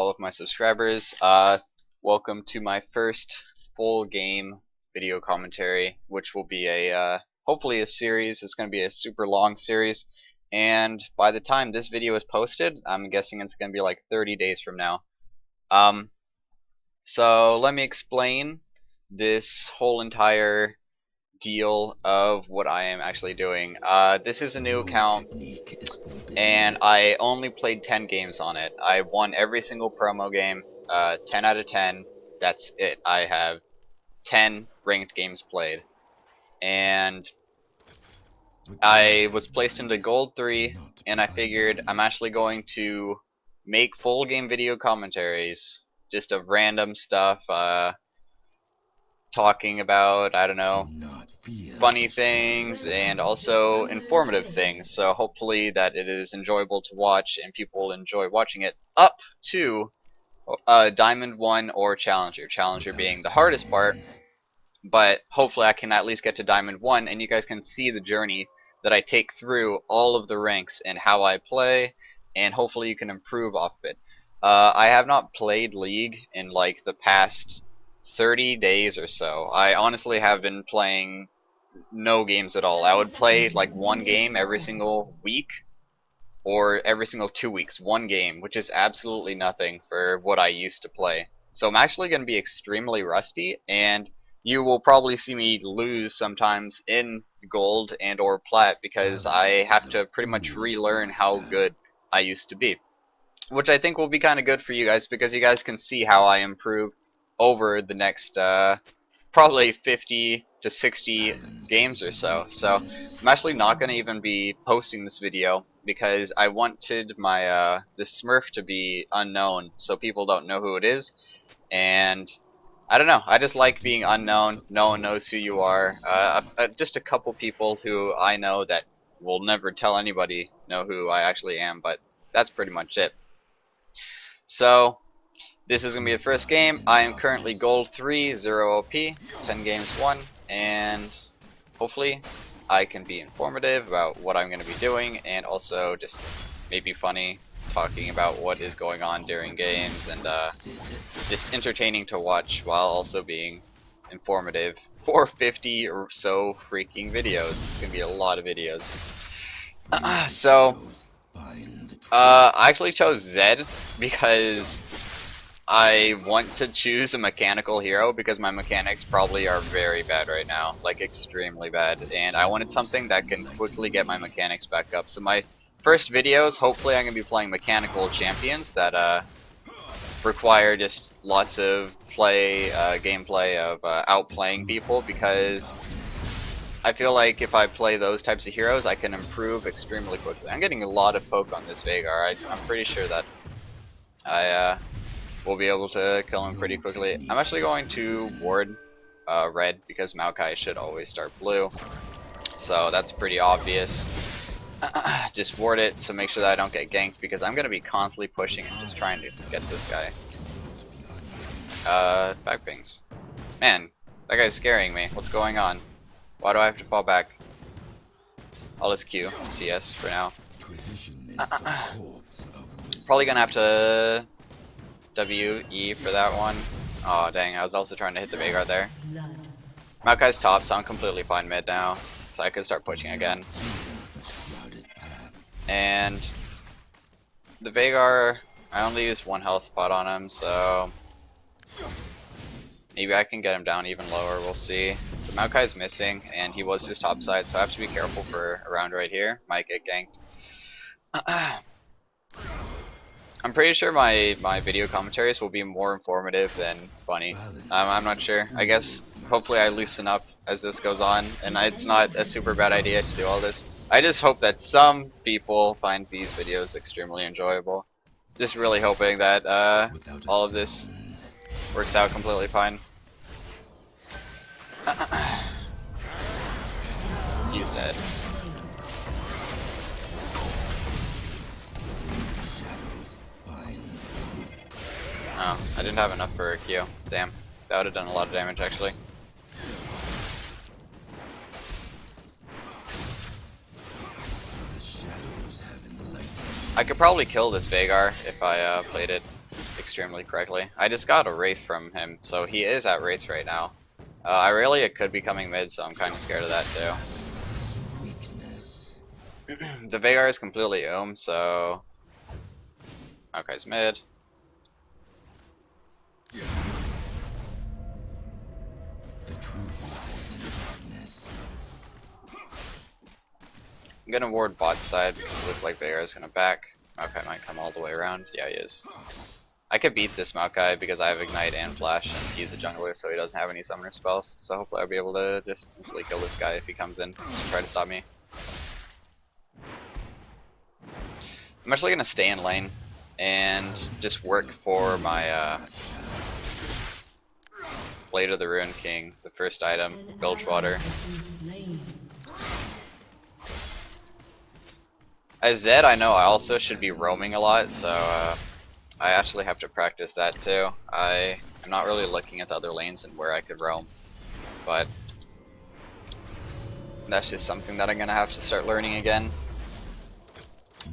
all of my subscribers. Welcome to my first full game video commentary, which will be a hopefully a series. It's going to be a super long series, and by the time this video is posted, I'm guessing it's going to be like 30 days from now. So let me explain this whole entire deal of what I am actually doing. This is a new account, and I only played 10 games on it. I won every single promo game, 10 out of 10. That's it. I have 10 ranked games played, and I was placed into Gold 3, and I figured I'm actually going to make full game video commentaries, just of random stuff, talking about, I don't know, funny things and also informative things, so hopefully that it is enjoyable to watch and people will enjoy watching it up to Diamond 1 or Challenger. Challenger being the hardest part, but hopefully I can at least get to Diamond 1 and you guys can see the journey that I take through all of the ranks and how I play, and hopefully you can improve off of it. I have not played League in like the past 30 days or so. I honestly have been playing no games at all. I would play like one game every single week or every single 2 weeks, one game, which is absolutely nothing for what I used to play. So I'm actually going to be extremely rusty, and you will probably see me lose sometimes in gold and or plat because I have to pretty much relearn how good I used to be, which I think will be kind of good for you guys because you guys can see how I improve over the next probably 50 to 60 games or so. So I'm actually not going to even be posting this video because I wanted my this Smurf to be unknown so people don't know who it is, and I don't know, I just like being unknown. No one knows who you are. Just a couple people who I know that will never tell anybody know who I actually am, but that's pretty much it. So this is going to be the first game. I am currently Gold 3, 0 OP, 10 games won, and hopefully I can be informative about what I'm going to be doing, and also just maybe funny, talking about what is going on during games, and just entertaining to watch while also being informative for 50 or so freaking videos. It's going to be a lot of videos. I actually chose Zed because I want to choose a mechanical hero because my mechanics probably are very bad right now, like extremely bad, and I wanted something that can quickly get my mechanics back up. So my first videos, hopefully I'm going to be playing mechanical champions that require just lots of gameplay of outplaying people, because I feel like if I play those types of heroes I can improve extremely quickly. I'm getting a lot of poke on this Veigar. I'm pretty sure that I will be able to kill him pretty quickly. I'm actually going to ward red because Maokai should always start blue, so that's pretty obvious. Just ward it to make sure that I don't get ganked because I'm going to be constantly pushing and just trying to get this guy. Back pings. Man, that guy's scaring me. What's going on? Why do I have to fall back? I'll just Q CS for now. Probably gonna have to WE for that one. Oh dang, I was also trying to hit the Veigar there. Maokai's top, so I'm completely fine mid now, so I can start pushing again. And the Veigar, I only used 1 health pot on him, so maybe I can get him down even lower, we'll see. The Maokai's missing, and he was just topside, so I have to be careful for a round right here. Might get ganked. I'm pretty sure my video commentaries will be more informative than funny. I'm not sure. I guess hopefully I loosen up as this goes on, and it's not a super bad idea to do all this. I just hope that some people find these videos extremely enjoyable. Just really hoping that all of this works out completely fine. He's dead. Oh, I didn't have enough for a Q. Damn. That would have done a lot of damage actually. I could probably kill this Veigar if I played it extremely correctly. I just got a Wraith from him, so he is at Wraith right now. Irelia could be coming mid, so I'm kind of scared of that too. The Veigar is completely so Maokai's mid. I'm gonna ward bot side because it looks like Veigar is gonna back. Maokai might come all the way around. Yeah, he is. I could beat this Maokai because I have Ignite and Flash, and he's a jungler, so he doesn't have any summoner spells. So hopefully I'll be able to just instantly kill this guy if he comes in to try to stop me. I'm actually gonna stay in lane and just work for my Blade of the Ruined King, the first item, Bilgewater. As Zed, I know I also should be roaming a lot, so I actually have to practice that too. I'm not really looking at the other lanes and where I could roam, but that's just something that I'm gonna have to start learning again.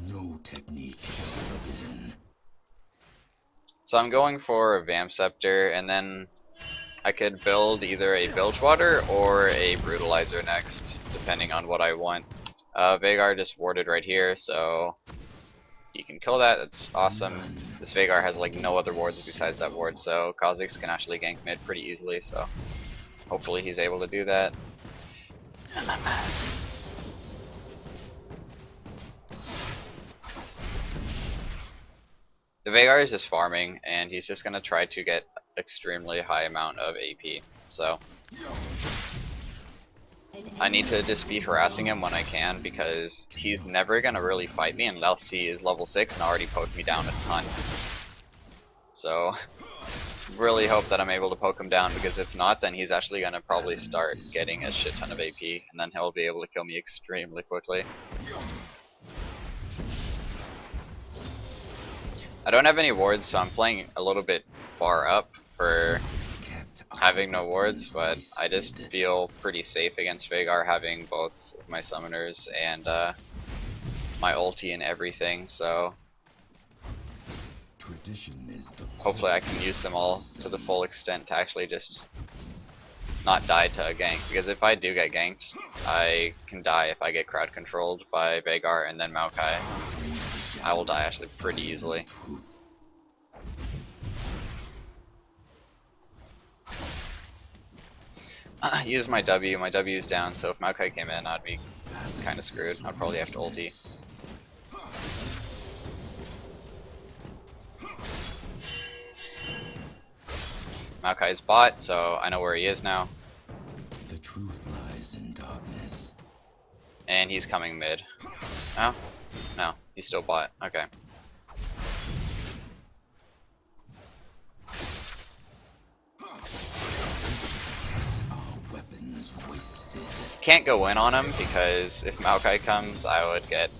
No technique. So I'm going for a Vamp Scepter, and then I could build either a Bilgewater or a Brutalizer next, depending on what I want. Veigar just warded right here, so you can kill that. That's awesome. This Veigar has like no other wards besides that ward, so Kha'Zix can actually gank mid pretty easily, so hopefully he's able to do that. The Veigar is just farming, and he's just gonna try to get extremely high amount of AP, so I need to just be harassing him when I can, because he's never gonna really fight me unless he is level 6 and already poked me down a ton. So really hope that I'm able to poke him down, because if not, then he's actually gonna probably start getting a shit ton of AP, and then he'll be able to kill me extremely quickly. I don't have any wards, so I'm playing a little bit far up for having no wards, but I just feel pretty safe against Veigar having both my summoners and my ulti and everything, so hopefully I can use them all to the full extent to actually just not die to a gank, because if I do get ganked, I can die if I get crowd controlled by Veigar and then Maokai. I will die actually pretty easily. Use my W's down, so if Maokai came in, I'd be kinda screwed. I'd probably have to ulti. Maokai's bot, so I know where he is now. The truth lies in darkness. And he's coming mid. No? No, he's still bot. Okay. Can't go in on him, because if Maokai comes, I would get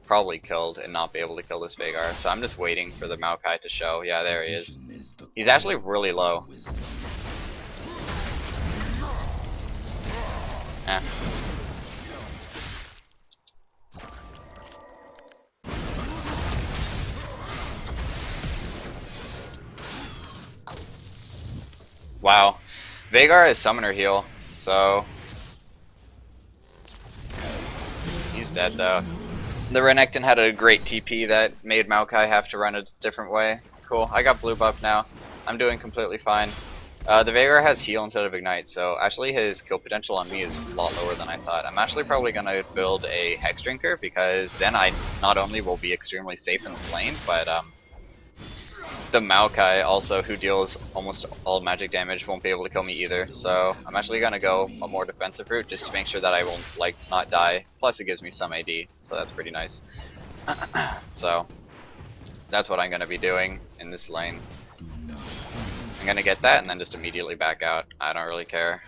probably killed and not be able to kill this Veigar. So I'm just waiting for the Maokai to show. Yeah, there he is. He's actually really low. Eh. Wow. Veigar is summoner heal, so he's dead though. The Renekton had a great TP that made Maokai have to run a different way. Cool. I got blue buff now. I'm doing completely fine. The Veigar has heal instead of ignite, so actually his kill potential on me is a lot lower than I thought. I'm actually probably gonna build a Hex Drinker, because then I not only will be extremely safe in this lane, but the Maokai also, who deals almost all magic damage, won't be able to kill me either. So I'm actually gonna go a more defensive route just to make sure that I won't not die. Plus it gives me some AD, so that's pretty nice. So that's what I'm gonna be doing in this lane. I'm gonna get that and then just immediately back out. I don't really care.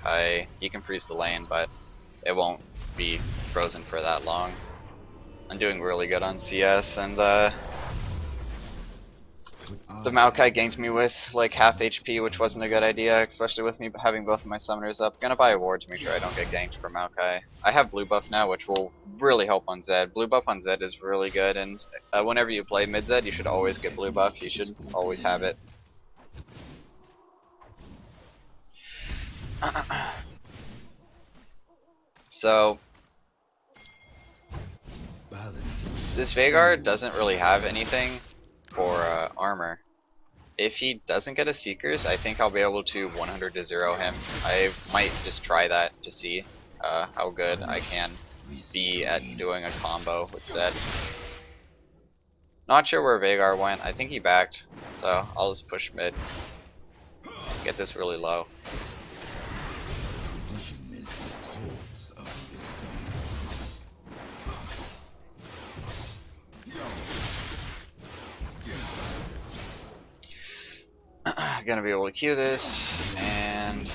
You can freeze the lane, but it won't be frozen for that long. I'm doing really good on CS, and The Maokai ganked me with like half HP, which wasn't a good idea, especially with me having both of my summoners up. Gonna buy a ward to make sure I don't get ganked for Maokai. I have blue buff now, which will really help on Zed. Blue buff on Zed is really good, and whenever you play mid Zed, you should always get blue buff. You should always have it. So this Veigar doesn't really have anything for armor. If he doesn't get a Seekers, I think I'll be able to 100 to 0 him. I might just try that to see how good I can be at doing a combo with Zed. Not sure where Veigar went. I think he backed, so I'll just push mid. Get this really low. Gonna be able to Q this, and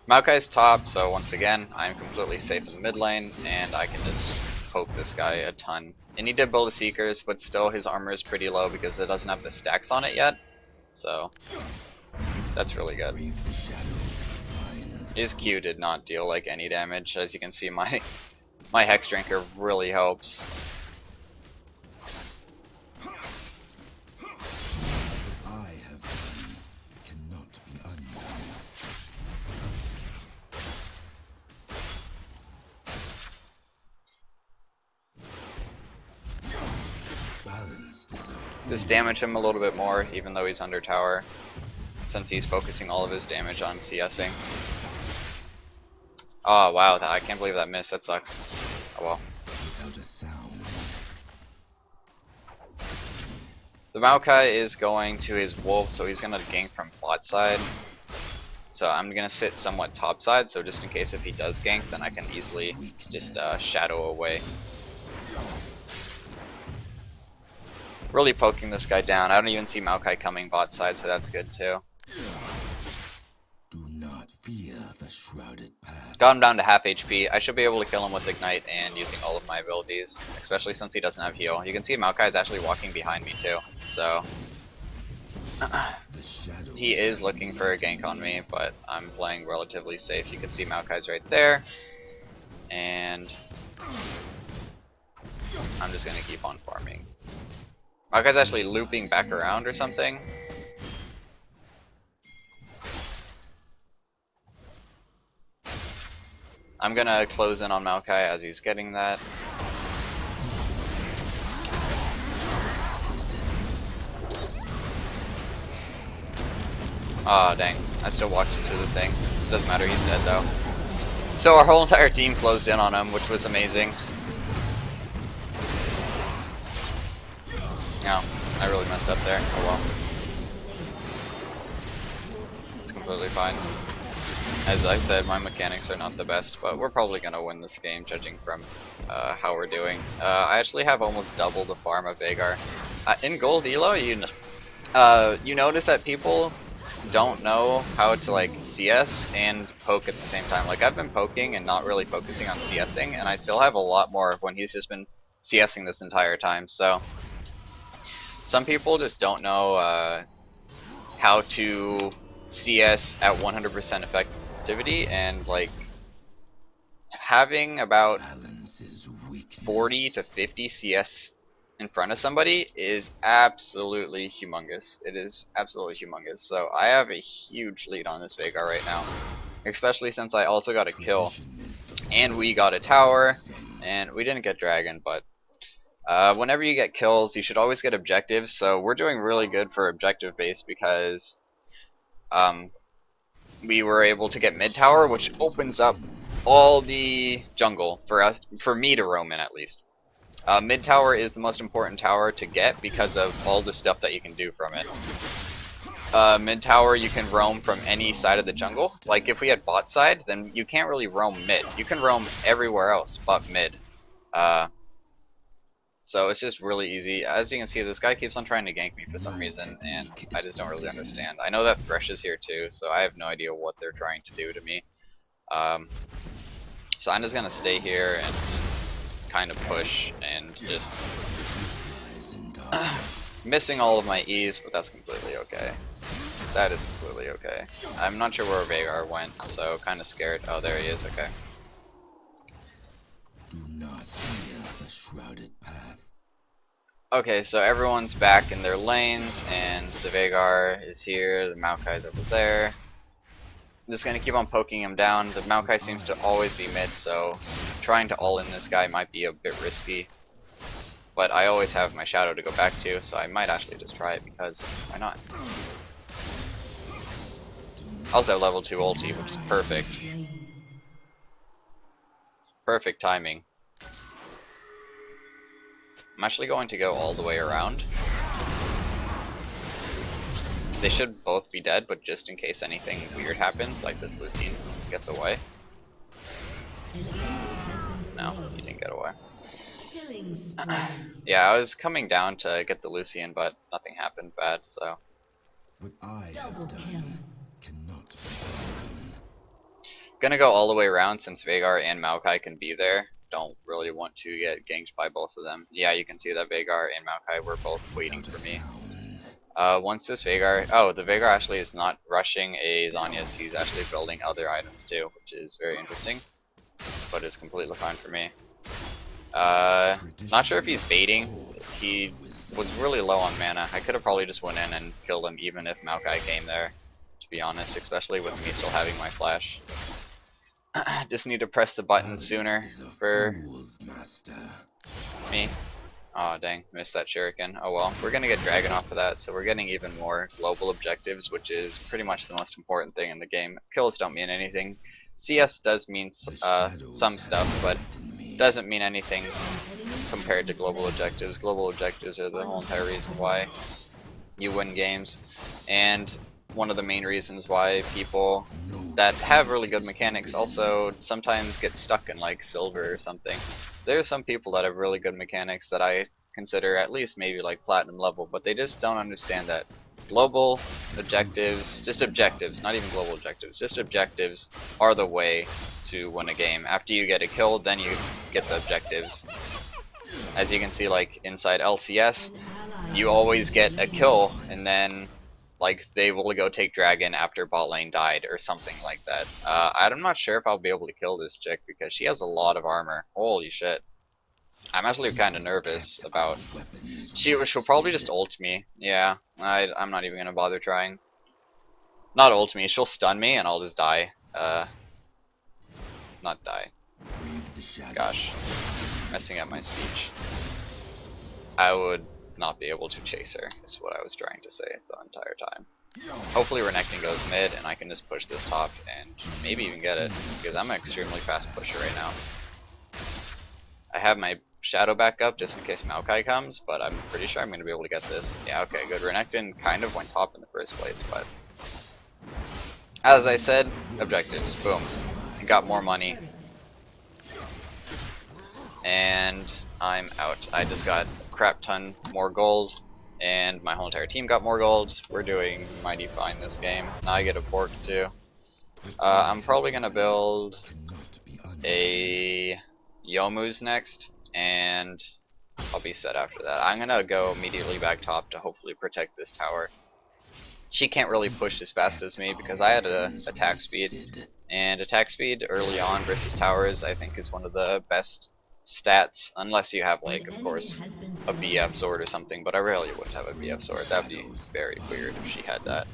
Maokai's top, so once again, I'm completely safe in the mid lane, and I can just poke this guy a ton. I need to build a Seekers, but still his armor is pretty low because it doesn't have the stacks on it yet, so that's really good. His Q did not deal like any damage. As you can see, my Hex Drinker really helps. Just damage him a little bit more, even though he's under tower, since he's focusing all of his damage on CSing. Oh wow, I can't believe that missed. That sucks. Oh well. The Maokai is going to his wolf, so he's gonna gank from bot side. So I'm gonna sit somewhat top side, so just in case if he does gank, then I can easily just shadow away. Really poking this guy down. I don't even see Maokai coming bot side, so that's good too. Got him down to half HP. I should be able to kill him with Ignite and using all of my abilities, especially since he doesn't have heal. You can see Maokai is actually walking behind me too, so he is looking for a gank on me, but I'm playing relatively safe. You can see Maokai's right there, and I'm just gonna keep on farming. Maokai's actually looping back around or something. I'm gonna close in on Maokai as he's getting that. Aw, oh, dang. I still walked into the thing. Doesn't matter, he's dead though. So our whole entire team closed in on him, which was amazing. No, I really messed up there. Oh well. It's completely fine. As I said, my mechanics are not the best, but we're probably going to win this game, judging from how we're doing. I actually have almost double the farm of Veigar. In Gold Elo, you notice that people don't know how to like CS and poke at the same time. Like I've been poking and not really focusing on CSing, and I still have a lot more when he's just been CSing this entire time. So some people just don't know how to CS at 100% effectivity, and like having about 40 to 50 CS in front of somebody is absolutely humongous. It is absolutely humongous. So I have a huge lead on this Veigar right now, especially since I also got a kill and we got a tower and we didn't get dragon, but whenever you get kills you should always get objectives. So we're doing really good for objective base because we were able to get mid tower, which opens up all the jungle for me to roam in at least. Mid tower is the most important tower to get because of all the stuff that you can do from it. Mid tower you can roam from any side of the jungle. Like if we had bot side, then you can't really roam mid. You can roam everywhere else but mid. So it's just really easy. As you can see, this guy keeps on trying to gank me for some reason, and I just don't really understand. I know that Thresh is here too, so I have no idea what they're trying to do to me. So I'm just gonna stay here and kind of push and just missing all of my E's, but that's completely okay. That is completely okay. I'm not sure where Vagar went, so kind of scared. Oh, there he is. Okay. Do not fear the shrouded path. Okay, so everyone's back in their lanes, and the Vagar is here. The Maokai's over there. I'm just gonna keep on poking him down. The Maokai seems to always be mid, so trying to all in this guy might be a bit risky. But I always have my shadow to go back to, so I might actually just try it because why not? I also have level 2 ulti, which is perfect. Perfect timing. I'm actually going to go all the way around. They should both be dead, but just in case anything weird happens, like this Lucian gets away. No, he didn't get away. Yeah, I was coming down to get the Lucian, but nothing happened bad, so. What I have done cannot be undone. Gonna go all the way around since Vagar and Maokai can be there. Don't really want to get ganked by both of them. Yeah, you can see that Vagar and Maokai were both waiting for me. Once this Vagar, oh, the Vagar actually is not rushing a Zhonya's, he's actually building other items too, which is very interesting, but is completely fine for me. Not sure if he's baiting. He was really low on mana. I could have probably just went in and killed him even if Maokai came there, to be honest, especially with me still having my flash. Just need to press the button sooner for me. Oh dang, missed that shuriken. Oh well, we're gonna get dragon off of that, so we're getting even more global objectives, which is pretty much the most important thing in the game. Kills don't mean anything. CS does mean some stuff, but doesn't mean anything compared to global objectives. Global objectives are the whole entire reason why you win games, and one of the main reasons why people that have really good mechanics also sometimes get stuck in like silver or something. There are some people that have really good mechanics that I consider at least maybe like platinum level, but they just don't understand that global objectives, just objectives, not even global objectives, just objectives are the way to win a game. After you get a kill, then you get the objectives. As you can see, like inside LCS, you always get a kill, and then like they will go take dragon after bot lane died or something like that. I'm not sure if I'll be able to kill this chick because she has a lot of armor. Holy shit. I'm actually kind of nervous about... She'll probably just ult me. Yeah, I'm not even going to bother trying. Not ult me, she'll stun me and I'll just die. Not die. Gosh. Messing up my speech. I would not be able to chase her, is what I was trying to say the entire time. Hopefully Renekton goes mid and I can just push this top and maybe even get it, because I'm an extremely fast pusher right now. I have my shadow back up just in case Maokai comes, but I'm pretty sure I'm going to be able to get this. Yeah, okay, good. Renekton kind of went top in the first place, but... As I said, objectives. Boom. Got more money. And I'm out. I just got a crap ton more gold, and my whole entire team got more gold. We're doing mighty fine this game. Now I get a pork too. I'm probably gonna build a Yomu's next, and I'll be set after that. I'm gonna go immediately back top to hopefully protect this tower. She can't really push as fast as me because I had a attack speed, and attack speed early on versus towers I think is one of the best stats, unless you have like of course a BF sword or something, but I really wouldn't have a BF sword. That would be very weird if she had that.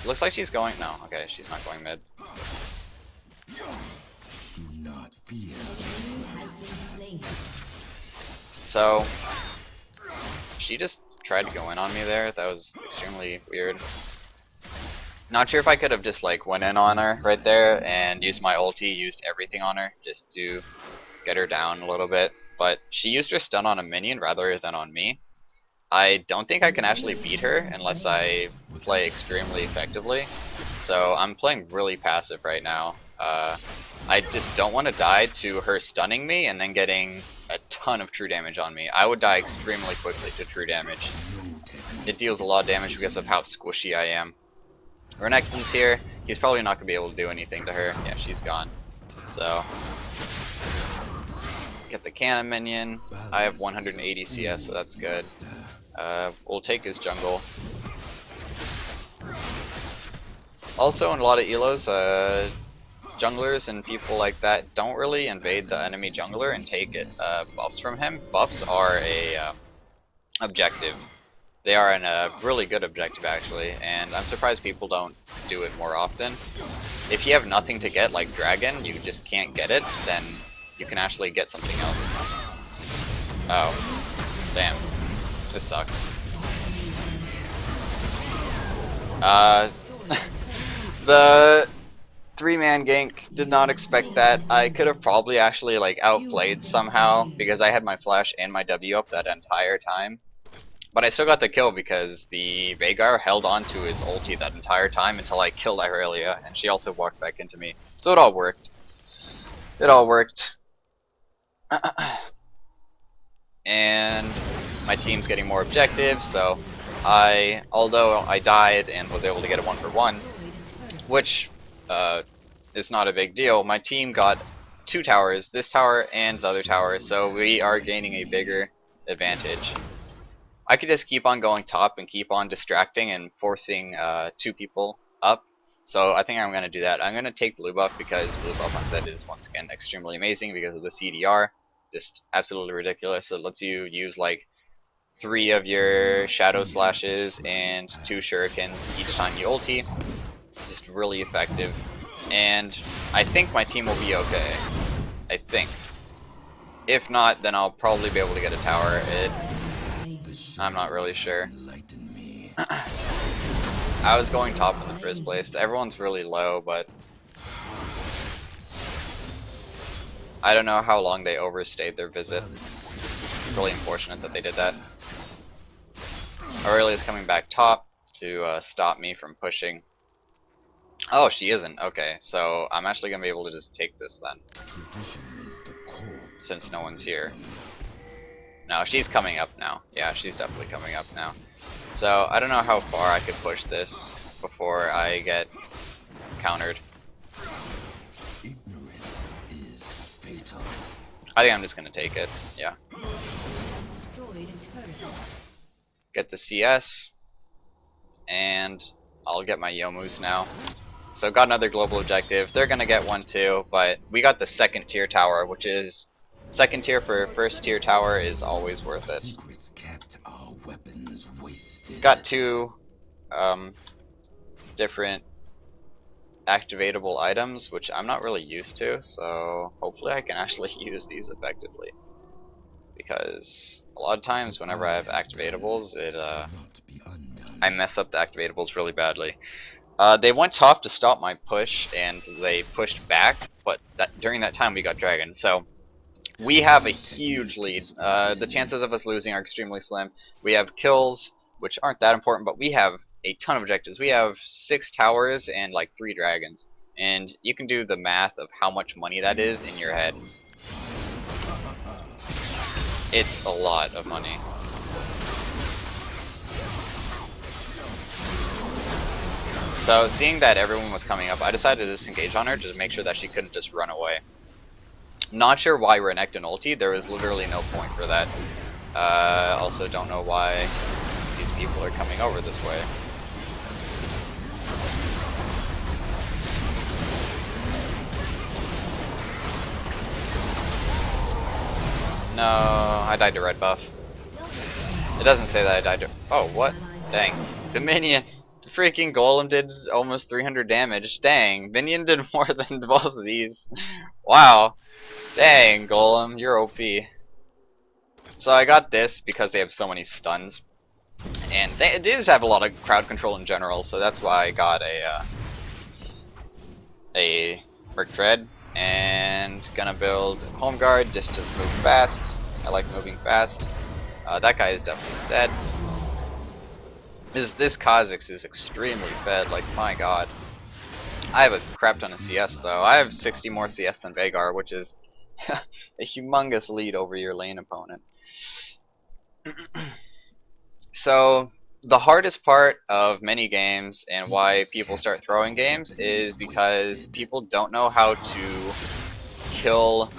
Looks like she's going, no, okay, she's not going mid. So she just tried to go in on me there. That was extremely weird. Not sure if I could have just like went in on her right there and used my ulti, used everything on her just to get her down a little bit, but she used her stun on a minion rather than on me. I don't think I can actually beat her unless I play extremely effectively, so I'm playing really passive right now. I just don't want to die to her stunning me and then getting a ton of true damage on me. I would die extremely quickly to true damage. It deals a lot of damage because of how squishy I am. Renekton's here. He's probably not going to be able to do anything to her. Yeah, she's gone. So, get the cannon minion. I have 180 CS, so that's good. We'll take his jungle. Also, in a lot of elos, junglers and people like that don't really invade the enemy jungler and take buffs from him. Buffs are a objective. They are a really good objective actually, and I'm surprised people don't do it more often. If you have nothing to get, like Dragon, you just can't get it, then you can actually get something else. Oh, damn. This sucks. The 3-man gank, did not expect that. I could have probably actually like outplayed somehow because I had my flash and my W up that entire time. But I still got the kill because the Veigar held on to his ulti that entire time until I killed Irelia, and she also walked back into me. So it all worked. It all worked. And my team's getting more objectives, so although I died and was able to get a 1-for-1, which is not a big deal, my team got 2 towers, this tower and the other tower, so we are gaining a bigger advantage. I could just keep on going top and keep on distracting and forcing 2 people up. So I think I'm going to do that. I'm going to take blue buff because blue buff on Zed is once again extremely amazing because of the CDR. Just absolutely ridiculous. It lets you use like 3 of your shadow slashes and 2 shurikens each time you ulti. Just really effective. And I think my team will be okay. I think. If not, then I'll probably be able to get a tower. I'm not really sure. I was going top in the first place. Everyone's really low, but I don't know how long they overstayed their visit. Really unfortunate that they did that. Aurelia's coming back top to stop me from pushing. Oh, she isn't. Okay, so I'm actually going to be able to just take this then. Since no one's here. No, she's coming up now. Yeah, she's definitely coming up now. So, I don't know how far I could push this before I get countered. I think I'm just gonna take it, yeah. Get the CS, and I'll get my Yomus now. So got another global objective. They're gonna get one too, but we got the 2nd tier tower, which is 2nd tier for 1st tier tower is always worth it. Got 2 different activatable items, which I'm not really used to, so hopefully I can actually use these effectively. Because a lot of times whenever I have activatables, I mess up the activatables really badly. They went top to stop my push, and they pushed back, but during that time we got Dragon, so we have a huge lead. The chances of us losing are extremely slim. We have kills, which aren't that important, but we have a ton of objectives. We have 6 towers and like 3 dragons, and you can do the math of how much money that is in your head. It's a lot of money. So seeing that everyone was coming up, I decided to disengage on her to make sure that she couldn't just run away. Not sure why Renekton and ulti, there was literally no point for that. Also don't know why these people are coming over this way. No, I died to red buff. It doesn't say that I died to... Oh, what? Dang. The minion! The freaking golem did almost 300 damage. Dang, minion did more than both of these. Wow. Dang, golem, you're OP. So I got this because they have so many stuns. And they just have a lot of crowd control in general, so that's why I got a Merc Dread. And gonna build Home Guard just to move fast. I like moving fast. That guy is definitely dead. This Kha'Zix is extremely fed, like my god. I have a crap ton of CS though. I have 60 more CS than Veigar, which is a humongous lead over your lane opponent. So the hardest part of many games and why people start throwing games is because people don't know how to kill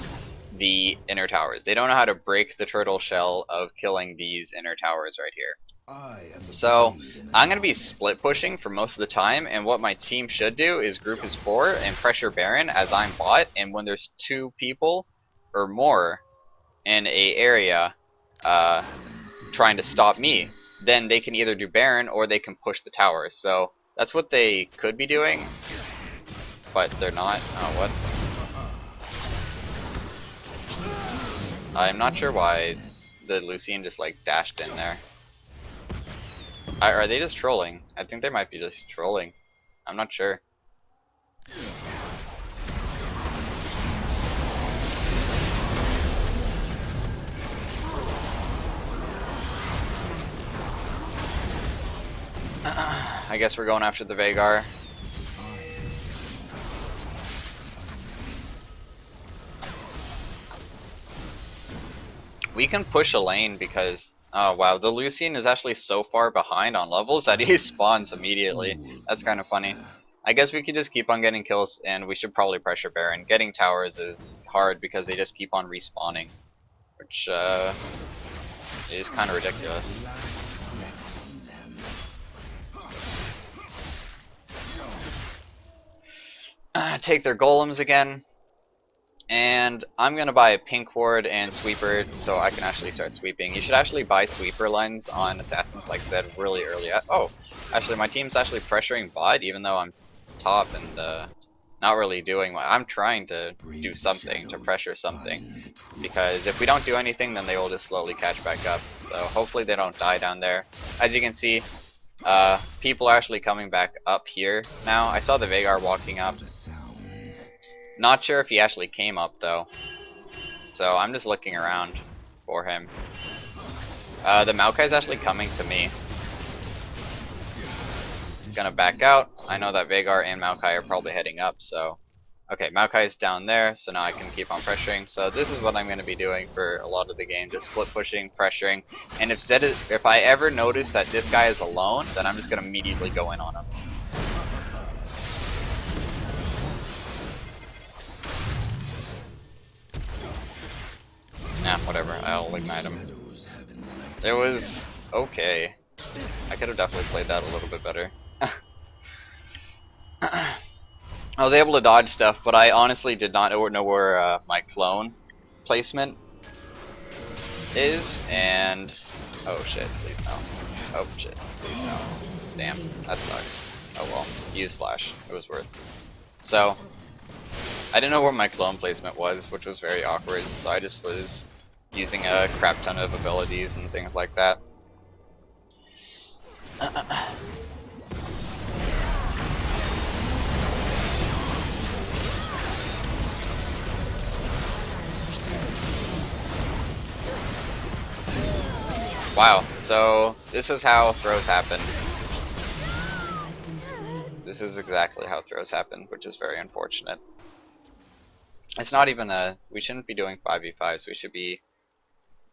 the inner towers. They don't know how to break the turtle shell of killing these inner towers right here. So I'm going to be split pushing for most of the time, and what my team should do is group as 4 and pressure Baron as I'm bot, and when there's 2 people or more in a area trying to stop me, then they can either do Baron or they can push the tower. So that's what they could be doing, but they're not. Oh, what? I'm not sure why the Lucian just like dashed in there. Are they just trolling? I think they might be just trolling. I'm not sure. I guess we're going after the Veigar. We can push a lane because, oh wow, the Lucian is actually so far behind on levels that he spawns immediately. That's kind of funny. I guess we could just keep on getting kills, and we should probably pressure Baron. Getting towers is hard because they just keep on respawning, which is kind of ridiculous. Take their golems again. And I'm going to buy a pink ward and sweeper so I can actually start sweeping. You should actually buy sweeper lines on assassins like Zed really early. Oh, actually my team's actually pressuring bot even though I'm top and not really doing much. I'm trying to do something, to pressure something. Because if we don't do anything, then they will just slowly catch back up. So hopefully they don't die down there. As you can see, people are actually coming back up here now. I saw the Veigar walking up. Not sure if he actually came up though, so I'm just looking around for him. The Maokai's actually coming to me. Gonna back out. I know that Veigar and Maokai are probably heading up, so... Okay, Maokai's down there, so now I can keep on pressuring. So this is what I'm gonna be doing for a lot of the game, just split pushing, pressuring. And if I ever notice that this guy is alone, then I'm just gonna immediately go in on him. Nah, whatever, I'll ignite him. It was okay. I could have definitely played that a little bit better. I was able to dodge stuff, but I honestly did not know where my clone placement is, and... Oh shit, please no. Oh shit, please no. Damn, that sucks. Oh well, use flash, it was worth. So, I didn't know where my clone placement was, which was very awkward, so I just was using a crap ton of abilities and things like that. Wow, so this is how throws happen. This is exactly how throws happen, which is very unfortunate. It's not even a... We shouldn't be doing 5v5s, we should be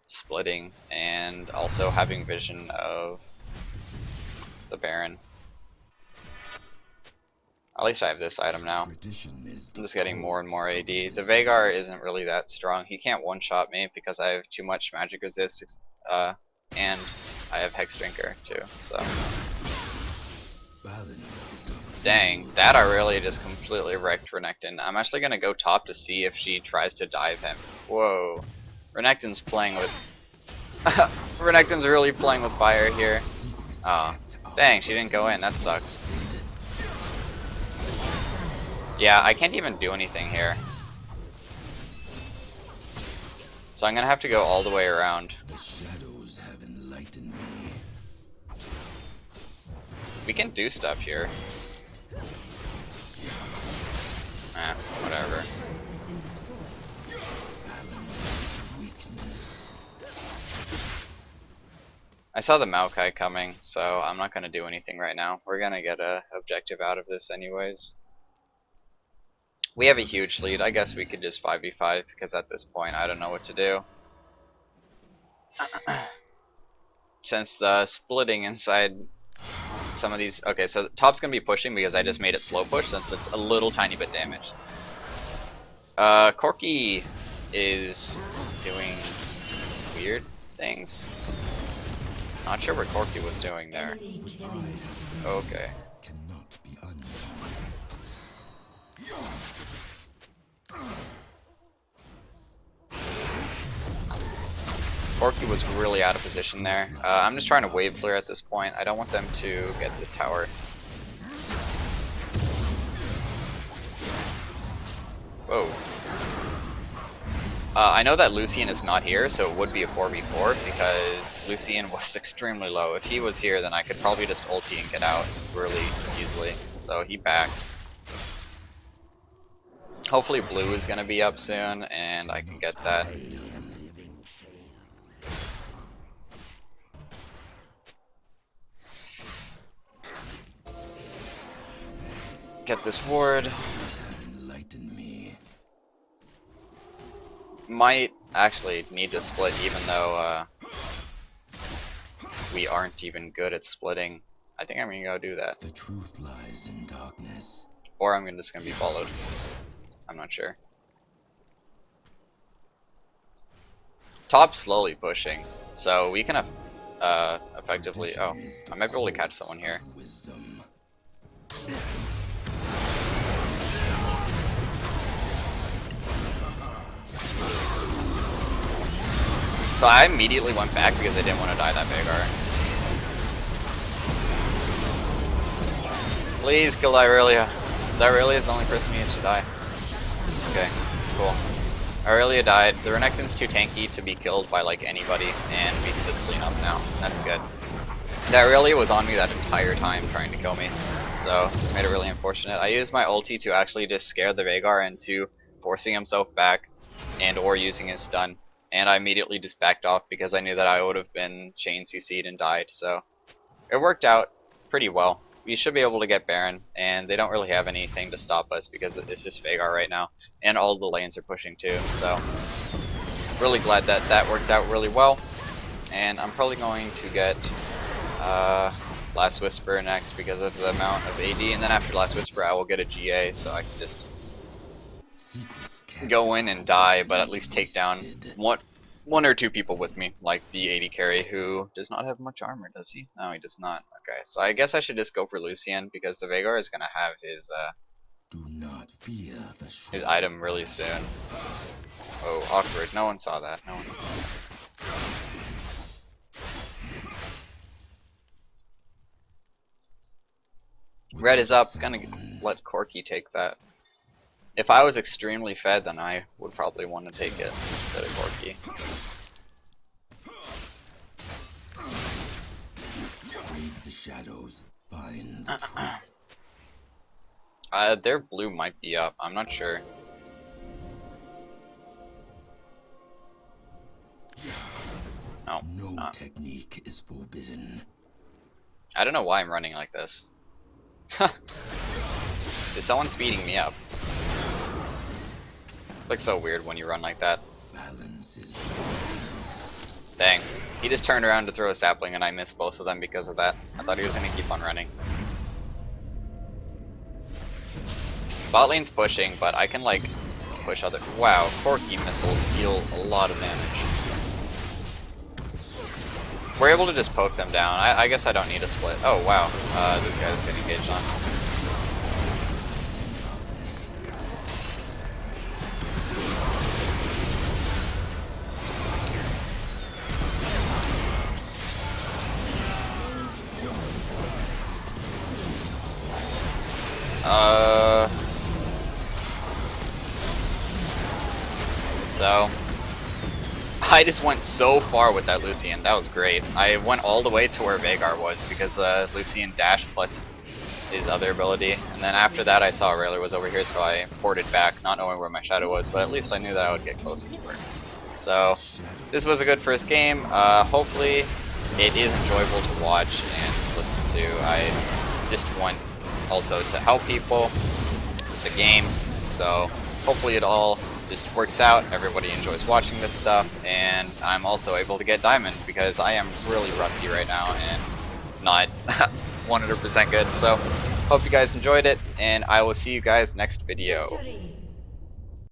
splitting and also having vision of the Baron. At least I have this item now. I'm just getting more and more AD. The Veigar isn't really that strong. He can't one-shot me because I have too much magic resist, and I have Hex Drinker too, so... Dang, that I really just completely wrecked Renekton. I'm actually gonna go top to see if she tries to dive him. Whoa. Renekton's playing with... Renekton's really playing with fire here. Oh. Dang, she didn't go in, that sucks. Yeah, I can't even do anything here. So I'm gonna have to go all the way around. We can do stuff here. Whatever. I saw the Maokai coming, so I'm not gonna do anything right now. We're gonna get a objective out of this anyways. We have a huge lead. I guess we could just 5v5 because at this point I don't know what to do. since splitting inside some of these. Okay, so the top's gonna be pushing because I just made it slow push since it's a little tiny bit damaged. Corki is doing weird things. Not sure what Corki was doing there. Okay. Cannot be undone. Corki was really out of position there. I'm just trying to wave clear at this point. I don't want them to get this tower. Whoa. I know that Lucian is not here, so it would be a 4v4 because Lucian was extremely low. If he was here, then I could probably just ulti and get out really easily. So he backed. Hopefully blue is going to be up soon, and I can get that. Get this ward. Enlighten me. Might actually need to split even though we aren't even good at splitting. I think I'm gonna go do that. The truth lies in darkness. Or I'm just gonna be followed. I'm not sure. Top's slowly pushing, so we can effectively. Oh, I might be able to catch someone here. Wisdom. So I immediately went back because I didn't want to die that Veigar. Please kill Irelia. Irelia is the only person who needs to die. Okay, cool. Irelia died. The Renekton's too tanky to be killed by like anybody, and we can just clean up now. That's good. The Irelia was on me that entire time trying to kill me, so just made it really unfortunate. I used my ulti to actually just scare the Veigar into forcing himself back and or using his stun. And I immediately just backed off because I knew that I would have been chain CC'd and died, so it worked out pretty well. We should be able to get Baron, and they don't really have anything to stop us because it's just Veigar right now, and all the lanes are pushing too, so really glad that that worked out really well. And I'm probably going to get Last Whisper next because of the amount of AD, and then after Last Whisper I will get a GA, so I can just go in and die, but at least take down one or two people with me, like the AD carry who does not have much armor, does he? No, he does not. Okay, so I guess I should just go for Lucian because the Veigar is gonna have his Do not fear the his item really soon. Oh, awkward. No one saw that. No one saw that. Red is up. Gonna let Corki take that. If I was extremely fed, then I would probably want to take it instead of Corki. the shadows. Find. Their blue might be up. I'm not sure. No, it's No not. technique is forbidden. I don't know why I'm running like this. Is someone speeding me up? Looks so weird when you run like that. Balance is. Dang. He just turned around to throw a sapling and I missed both of them because of that. I thought he was gonna keep on running. Bot lane's pushing, but I can like push other. Wow, Corki missiles deal a lot of damage. We're able to just poke them down. I guess I don't need a split. Oh wow, this guy is getting engaged on. So I just went so far with that Lucian. That was great. I went all the way to where Veigar was because Lucian dashed plus his other ability, and then after that I saw Railer was over here, so I ported back, not knowing where my shadow was, but at least I knew that I would get closer to her. So this was a good first game. Hopefully it is enjoyable to watch and to listen to. I just want also to help people with the game, so hopefully it all just works out. Everybody enjoys watching this stuff, and I'm also able to get diamond because I am really rusty right now and not 100% good. So hope you guys enjoyed it, and I will see you guys next video.